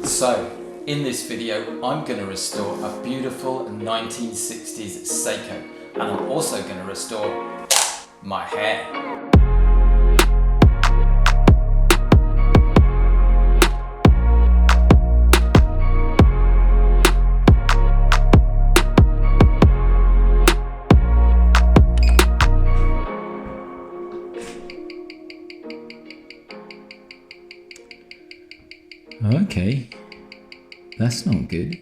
So, in this video, I'm going to restore a beautiful 1960s Seiko, and I'm also going to restore my hair. Okay, that's not good.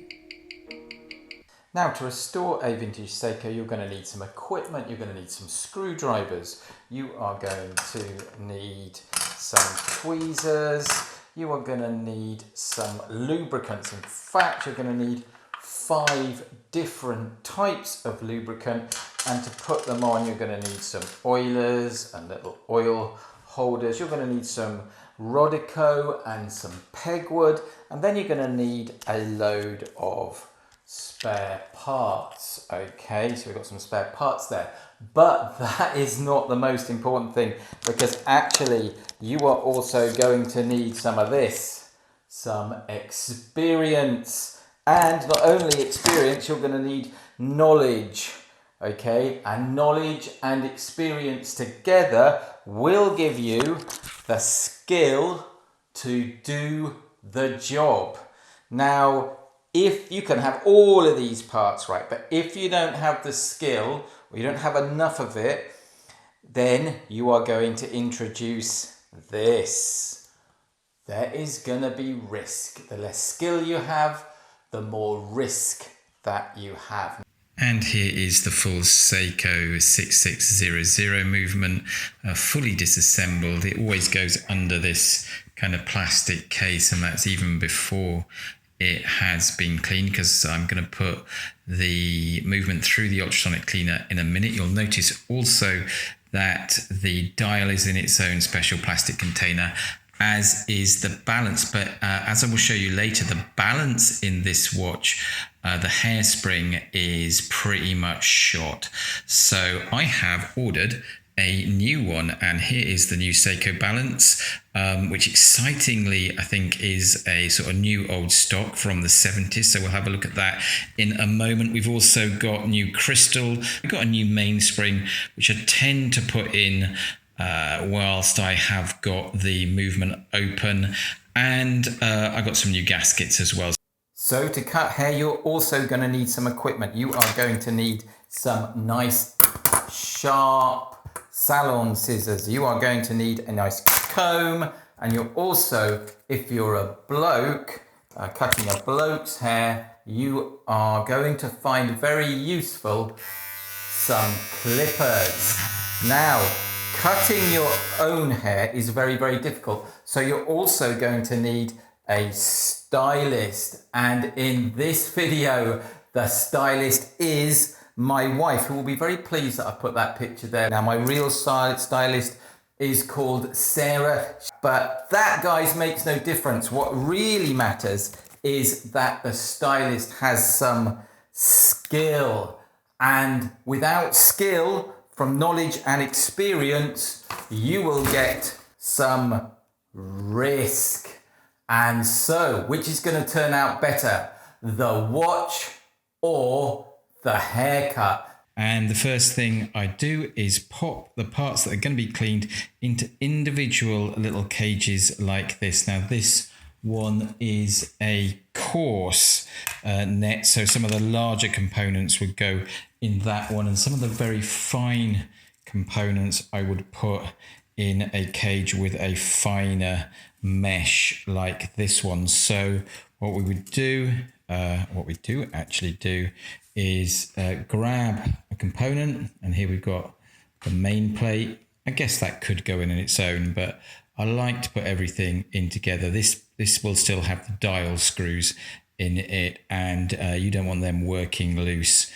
Now, to restore a vintage Seiko, you're going to need some equipment, you're going to need some screwdrivers, you are going to need some tweezers, you are going to need some lubricants. In fact, you're going to need 5 different types of lubricant, and to put them on, you're going to need some oilers and little oil holders. You're going to need some Rodico and some pegwood, and then you're going to need a load of spare parts. Okay, so we've got some spare parts there, but that is not the most important thing, because actually you are also going to need some of this, some experience. And not only experience, you're going to need knowledge. Okay, and knowledge and experience together will give you the skill to do the job. Now, if you can have all of these parts right, but if you don't have the skill, or you don't have enough of it, then you are going to introduce this. There is going to be risk. The less skill you have, the more risk that you have. And here is the full Seiko 6600 movement, fully disassembled. It always goes under this kind of plastic case, and that's even before it has been cleaned, because I'm going to put the movement through the ultrasonic cleaner in a minute. You'll notice also that the dial is in its own special plastic container, as is the balance. But as I will show you later, the balance in this watch, the hairspring is pretty much shot. So I have ordered a new one, and here is the new Seiko balance, which excitingly I think is a sort of new old stock from the 70s. So we'll have a look at that in a moment. We've also got new crystal. We've got a new mainspring, which I tend to put in whilst I have got the movement open, and I got some new gaskets as well. So to cut hair, you're also going to need some equipment. You are going to need some nice sharp salon scissors. You are going to need a nice comb, and you're also, if you're a bloke cutting a bloke's hair, you are going to find very useful some clippers. Now, cutting your own hair is very, very difficult. So you're also going to need a stylist. And in this video, the stylist is my wife, who will be very pleased that I put that picture there. Now, my real stylist is called Sarah, but that, guys, makes no difference. What really matters is that the stylist has some skill. And without skill, from knowledge and experience, you will get some risk. And so, which is going to turn out better, the watch or the haircut? And the first thing I do is pop the parts that are going to be cleaned into individual little cages like this. Now, this one is a coarse net, so some of the larger components would go in that one, and some of the very fine components I would put in a cage with a finer mesh like this one. So what we would do, is grab a component, and here we've got the main plate. I guess that could go in its own, but I like to put everything in together. This will still have the dial screws in it, and you don't want them working loose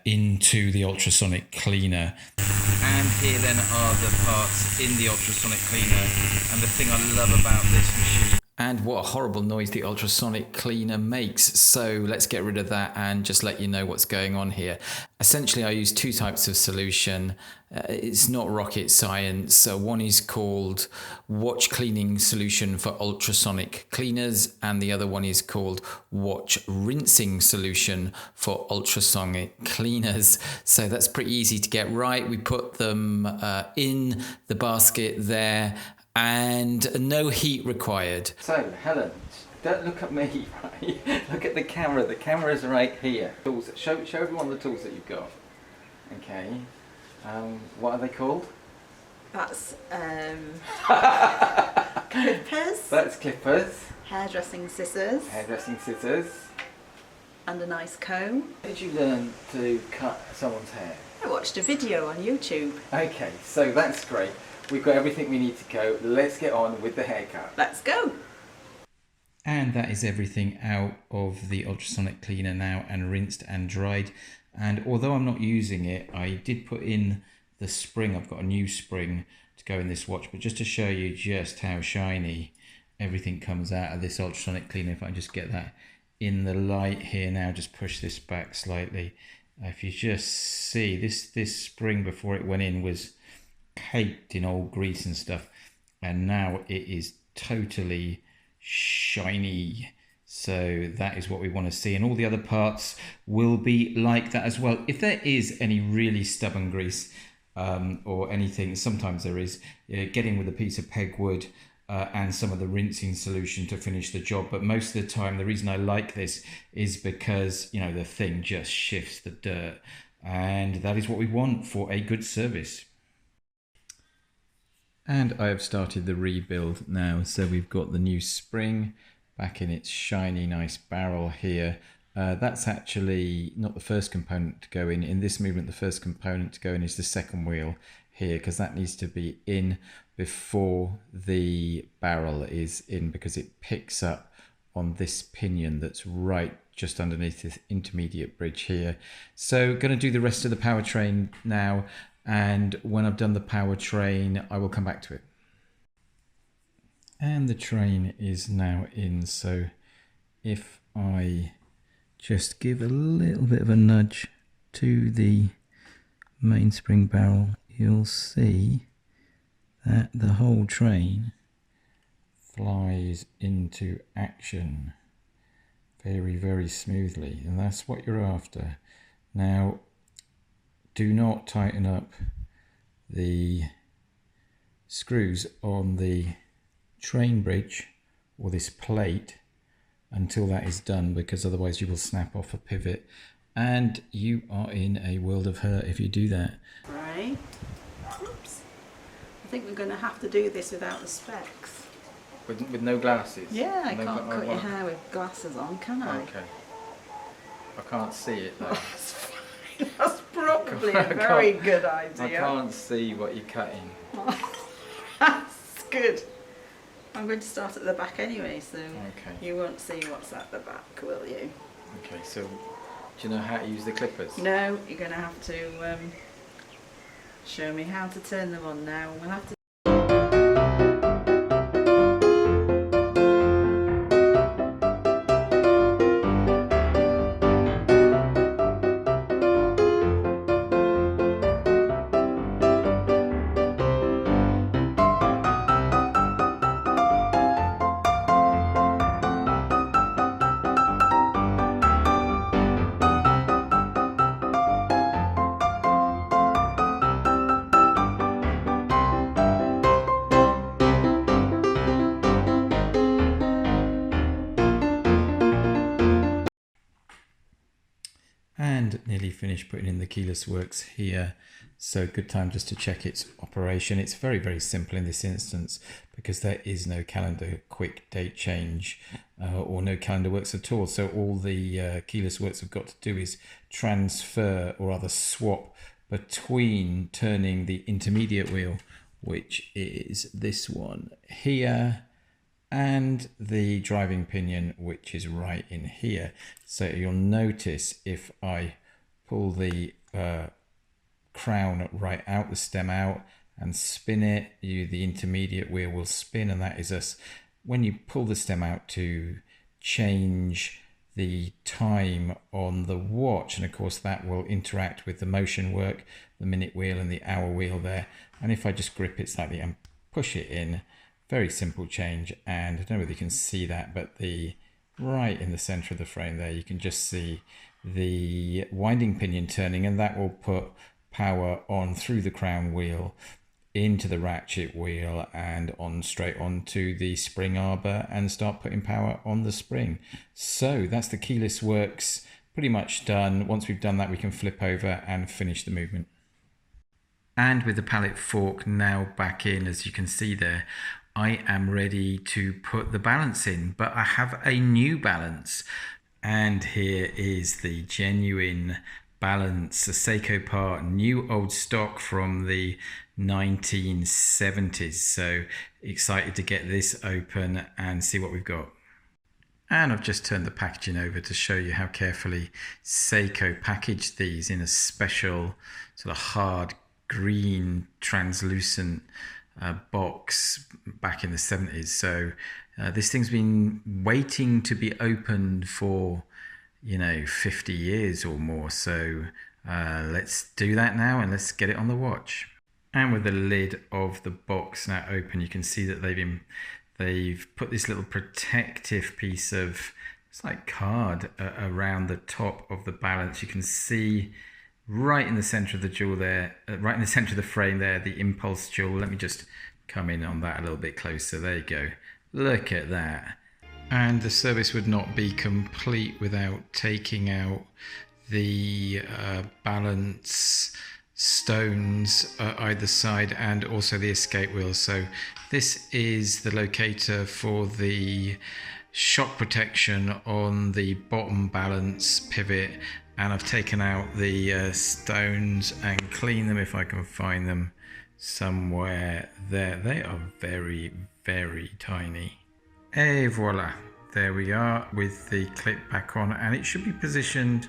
into the ultrasonic cleaner. And here then are the parts in the ultrasonic cleaner, and the thing I love about this machine and what a horrible noise the ultrasonic cleaner makes. So let's get rid of that and just let you know what's going on here. Essentially, I use two types of solution. It's not rocket science. One is called watch cleaning solution for ultrasonic cleaners, and the other one is called watch rinsing solution for ultrasonic cleaners. So that's pretty easy to get right. We put them in the basket there, and no heat required. So Helen, don't look at me, right? Look at the camera. The camera's right here. Tools. Show everyone the tools that you've got. Okay. What are they called? That's clippers. That's clippers. Hairdressing scissors. Hairdressing scissors. And a nice comb. How did you learn to cut someone's hair? I watched a video on YouTube. Okay, so that's great. We've got everything we need to go. Let's get on with the haircut. Let's go. And that is everything out of the ultrasonic cleaner now and rinsed and dried. And although I'm not using it, I did put in the spring. I've got a new spring to go in this watch, but just to show you just how shiny everything comes out of this ultrasonic cleaner. If I just get that in the light here now, just push this back slightly. If you just see this spring before it went in was caked in old grease and stuff, and now it is totally shiny. So that is what we want to see, and all the other parts will be like that as well. If there is any really stubborn grease or anything, sometimes there is, get in with a piece of pegwood and some of the rinsing solution to finish the job. But most of the time, the reason I like this is because, you know, the thing just shifts the dirt, and that is what we want for a good service. And I have started the rebuild now. So we've got the new spring back in its shiny, nice barrel here. That's actually not the first component to go in. In this movement, the first component to go in is the second wheel here, because that needs to be in before the barrel is in, because it picks up on this pinion that's right just underneath this intermediate bridge here. So going to do the rest of the powertrain now. And when I've done the powertrain, I will come back to it. And the train is now in. So if I just give a little bit of a nudge to the mainspring barrel, you'll see that the whole train flies into action very, very smoothly. And that's what you're after. Now, do not tighten up the screws on the train bridge or this plate until that is done, because otherwise you will snap off a pivot and you are in a world of hurt if you do that. Right. Oops. I think we're going to have to do this without the specs. With no glasses? Yeah, I can't cut your hair with glasses on, can I? Okay. I can't see it though. That's probably a very good idea. I can't see what you're cutting. That's good. I'm going to start at the back anyway, so okay. You won't see what's at the back, will you? Okay, so do you know how to use the clippers? No, you're going to have to show me how to turn them on now. We'll have to. And nearly finished putting in the keyless works here. So good time just to check its operation. It's very, very simple in this instance because there is no calendar quick date change or no calendar works at all. So all the keyless works have got to do is transfer, or rather swap, between turning the intermediate wheel, which is this one here, and the driving pinion, which is right in here. So you'll notice if I pull the crown right out, the stem out, and spin it, the intermediate wheel will spin, and that is us when you pull the stem out to change the time on the watch, and of course that will interact with the motion work, the minute wheel and the hour wheel there. And if I just grip it slightly and push it in, very simple change. And I don't know whether you can see that, but right in the center of the frame there, you can just see the winding pinion turning, and that will put power on through the crown wheel into the ratchet wheel and on straight onto the spring arbor and start putting power on the spring. So that's the keyless works pretty much done. Once we've done that, we can flip over and finish the movement. And with the pallet fork now back in, as you can see there, I am ready to put the balance in, but I have a new balance. And here is the genuine balance, a Seiko part, new old stock from the 1970s. So excited to get this open and see what we've got. And I've just turned the packaging over to show you how carefully Seiko packaged these in a special sort of hard green translucent box back in the 70s. So this thing's been waiting to be opened for 50 years or more. So let's do that now and let's get it on the watch. And with the lid of the box now open, you can see that they've put this little protective piece of, it's like card around the top of the balance. You can see right in the center of the jewel there, right in the center of the frame there, the impulse jewel. Let me just come in on that a little bit closer. There you go. Look at that. And the service would not be complete without taking out the balance stones either side and also the escape wheel. So this is the locator for the shock protection on the bottom balance pivot, and I've taken out the stones and cleaned them if I can find them somewhere there. They are very, very tiny. Et voila, there we are with the clip back on, and it should be positioned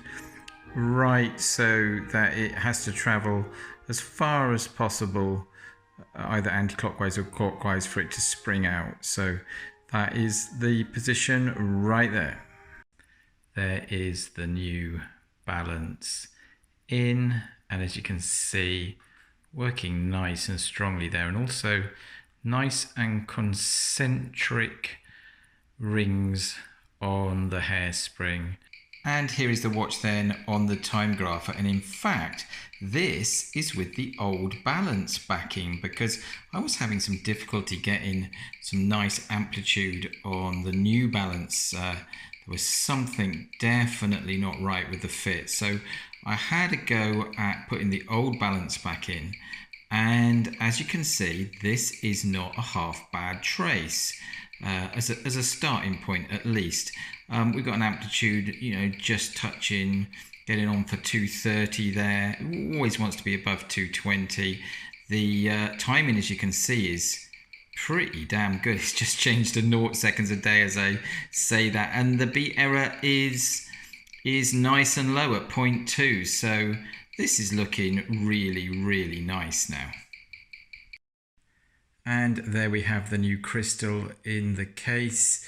right so that it has to travel as far as possible, either anti-clockwise or clockwise, for it to spring out. So that is the position right there. There is the new balance in, and as you can see, working nice and strongly there, and also nice and concentric rings on the hairspring. And here is the watch then on the time grapher, and in fact this is with the old balance backing, because I was having some difficulty getting some nice amplitude on the new balance. There was something definitely not right with the fit, so I had a go at putting the old balance back in, and as you can see, this is not a half bad trace. As a starting point at least. We've got an amplitude, just touching, getting on for 230 there. It always wants to be above 220. The timing, as you can see, is pretty damn good. It's just changed to 0 seconds a day as I say that. And the beat error is nice and low at 0.2. So this is looking really, really nice now. And there we have the new crystal in the case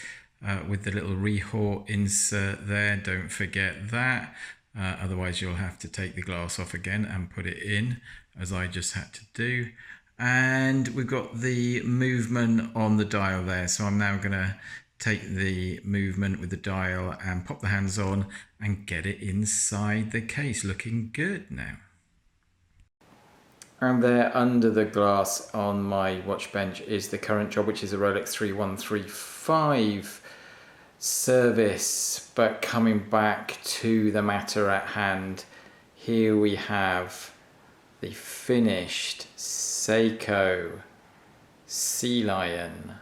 with the little rehaut insert there. Don't forget that. Otherwise you'll have to take the glass off again and put it in, as I just had to do. And we've got the movement on the dial there. So I'm now going to take the movement with the dial and pop the hands on and get it inside the case. Looking good now. And there under the glass on my watch bench is the current job, which is a Rolex 3135 service. But coming back to the matter at hand, here we have the finished Seiko Sea Lion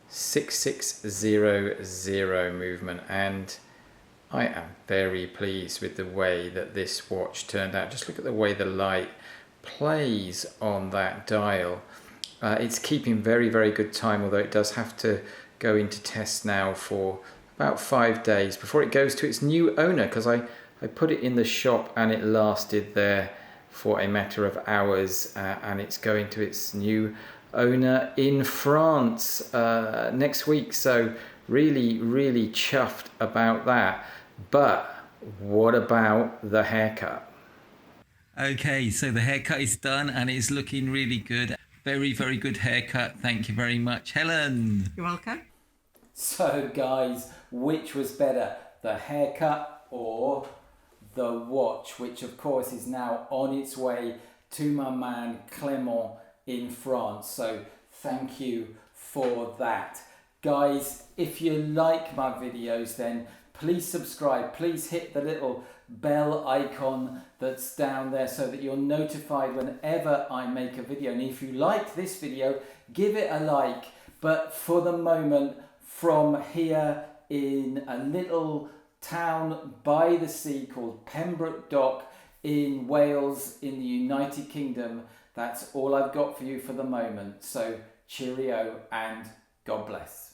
6600 movement, and I am very pleased with the way that this watch turned out. Just look at the way the light plays on that dial. It's keeping very, very good time, although it does have to go into test now for about 5 days before it goes to its new owner, because I put it in the shop and it lasted there for a matter of hours, and it's going to its new owner in France next week. So really, really chuffed about that. But what about the haircut? Okay, so the haircut is done and it's looking really good. Very, very good haircut. Thank you very much, Helen. You're welcome. So guys, which was better, the haircut or the watch, which of course is now on its way to my man Clement in France. So thank you for that. Guys, if you like my videos, then please subscribe. Please hit the little bell icon that's down there so that you're notified whenever I make a video. And if you like this video, give it a like. But for the moment, from here in a little town by the sea called Pembroke Dock in Wales in the United Kingdom, that's all I've got for you for the moment. So cheerio and God bless.